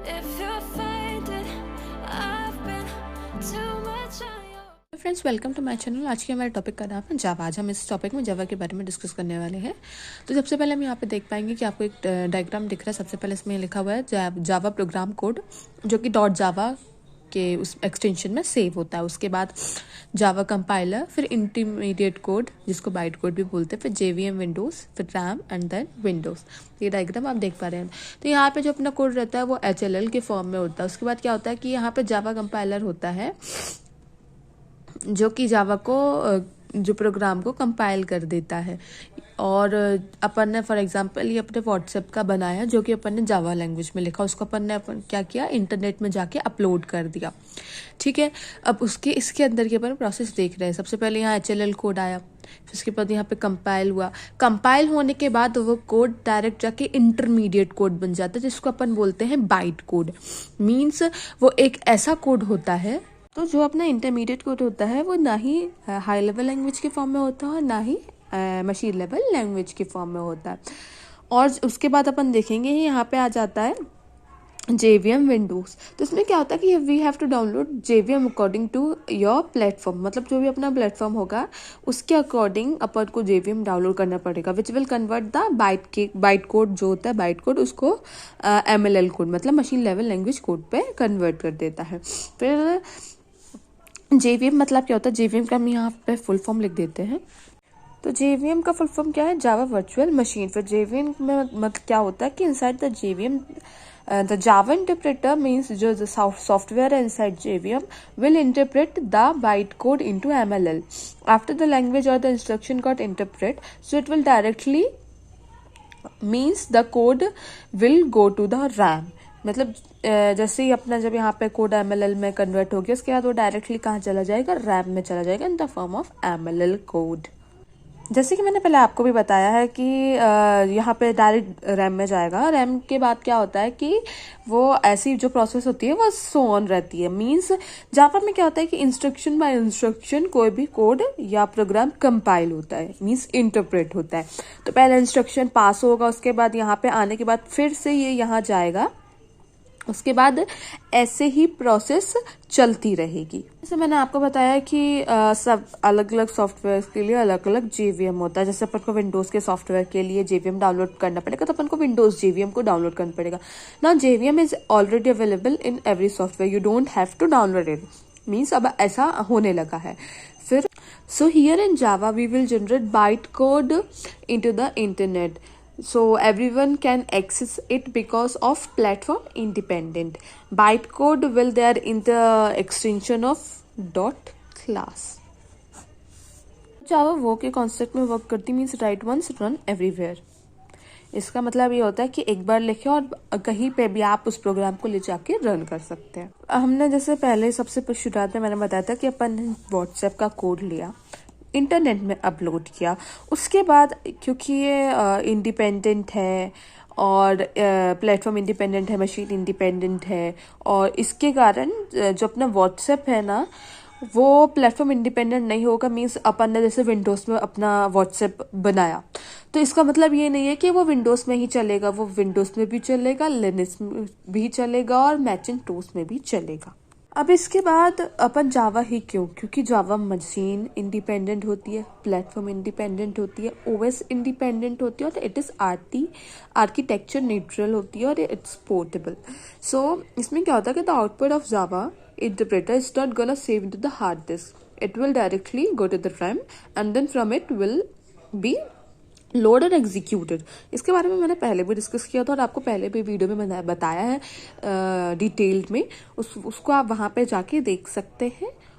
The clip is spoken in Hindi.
if you find it. I've been too much on your friends, welcome to my channel. आज के हमारे टॉपिक का नाम है जावा। आज हम इस टॉपिक में जावा के बारे में डिस्कस करने वाले हैं। तो सबसे पहले हम यहाँ पे देख पाएंगे कि आपको एक डायग्राम दिख रहा है। सबसे पहले इसमें लिखा हुआ है जावा प्रोग्राम कोड, जो कि .java के उस एक्सटेंशन में सेव होता है। उसके बाद जावा कंपाइलर, फिर इंटरमीडिएट कोड जिसको बाइट कोड भी बोलते हैं, फिर JVM विंडोज़, फिर रैम एंड देन विंडोज़। ये डायग्राम आप देख पा रहे हैं। तो यहाँ पे जो अपना कोड रहता है वो HLL के फॉर्म में होता है। उसके बाद क्या होता है कि यहाँ पे जावा कंपाइलर होता है जो कि जावा को जो प्रोग्राम को कंपाइल कर देता है। और अपन ने फॉर एग्जांपल ये अपने व्हाट्सएप का बनाया जो कि अपन ने जावा लैंग्वेज में लिखा। उसको अपन ने क्या किया, इंटरनेट में जाके अपलोड कर दिया। ठीक है, अब इसके अंदर के अपन प्रोसेस देख रहे हैं। सबसे पहले यहाँ HLL कोड आया, फिर उसके बाद यहाँ पे कंपाइल हुआ। कंपाइल होने के बाद वो कोड डायरेक्ट जाके इंटरमीडिएट कोड बन जाता है जिसको अपन बोलते हैं बाइट कोड। मीन्स वो एक ऐसा कोड होता है, तो जो अपना इंटरमीडिएट कोड होता है वो ना ही हाई लेवल लैंग्वेज के फॉर्म में होता है और ना ही मशीन लेवल लैंग्वेज के फॉर्म में होता है। और उसके बाद अपन देखेंगे यहाँ पे आ जाता है JVM विंडोज़। तो इसमें क्या होता है कि we have to download JVM according to your platform. मतलब जो भी अपना प्लेटफॉर्म होगा उसके अकॉर्डिंग अपन को JVM डाउनलोड करना पड़ेगा, which will convert the byte code जो होता है बाइट कोड, उसको MLL कोड मतलब मशीन लेवल लैंग्वेज कोड पे कन्वर्ट कर देता है। फिर JVM मतलब क्या होता है, JVM का हम यहाँ पे फुल फॉर्म लिख देते हैं। तो JVM का फुल फॉर्म क्या है, जावा वर्चुअल मशीन। फिर JVM में मतलब क्या होता है कि inside the JVM the Java interpreter means जो सॉफ्टवेयर है inside JVM will interpret the bytecode into MLL. After the language or the instruction got interpreted, so it will directly means the code will go to the RAM. मतलब जैसे ही अपना जब यहाँ पे कोड MLL में कन्वर्ट हो गया उसके बाद वो डायरेक्टली कहाँ चला जाएगा, रैम में चला जाएगा in the form of MLL code. जैसे कि मैंने पहले आपको भी बताया है कि यहाँ पे डायरेक्ट रैम में जाएगा। रैम के बाद क्या होता है कि वो ऐसी जो प्रोसेस होती है वो सो ऑन रहती है। मीन्स जावा में क्या होता है कि इंस्ट्रक्शन बाय इंस्ट्रक्शन कोई भी कोड या प्रोग्राम कंपाइल होता है, मीन्स इंटरप्रेट होता है। तो पहले इंस्ट्रक्शन पास होगा, उसके बाद यहाँ पे आने के बाद फिर से ये यहाँ जाएगा, उसके बाद ऐसे ही प्रोसेस चलती रहेगी। जैसे मैंने आपको बताया कि सब अलग अलग सॉफ्टवेयर के लिए अलग अलग JVM होता है। जैसे अपन को विंडोज़ के सॉफ्टवेयर के लिए JVM डाउनलोड करना पड़ेगा तो अपन को विंडोज़ JVM को डाउनलोड करना पड़ेगा। Now JVM is already available in every software, you don't have to download it. Means अब ऐसा होने लगा है। फिर so here in Java we will generate byte code into the internet, so everyone can access it because of platform independent. Bytecode will there in the extension of dot class. Java वो के कॉन्सेप्ट में वर्क करती means write once run everywhere. इसका मतलब ये होता है कि एक बार लिखे और कहीं पे भी आप उस प्रोग्राम को ले जाके रन कर सकते हैं। हमने जैसे पहले सबसे शुरुआत में मैंने बताया था कि अपन ने व्हाट्सएप का कोड लिया, इंटरनेट में अपलोड किया। उसके बाद क्योंकि ये इंडिपेंडेंट है और प्लेटफॉर्म इंडिपेंडेंट है, मशीन इंडिपेंडेंट है, और इसके कारण जो अपना व्हाट्सएप है ना वो प्लेटफॉर्म इंडिपेंडेंट नहीं होगा। मीन्स अपन ने जैसे विंडोज़ में अपना व्हाट्सएप बनाया तो इसका मतलब ये नहीं है कि वो विंडोज़ में ही चलेगा, वो विंडोज़ में भी चलेगा, लिनक्स में भी चलेगा और मैकिन्टोश में भी चलेगा। अब इसके बाद अपन जावा ही क्यों, क्योंकि जावा मशीन इंडिपेंडेंट होती है, प्लेटफॉर्म इंडिपेंडेंट होती है, OS इंडिपेंडेंट होती है और इट इज़ आर्किटेक्चर न्यूट्रल होती है और इट्स पोर्टेबल। सो इसमें क्या होता है कि the output of Java interpreter is not gonna save into the hard disk, it will directly go to the RAM and then from it will be loaded executed. इसके बारे में मैंने पहले भी डिस्कस किया था और आपको पहले भी वीडियो में बताया है डिटेल्ड में, उसको आप वहाँ पे जाके देख सकते हैं।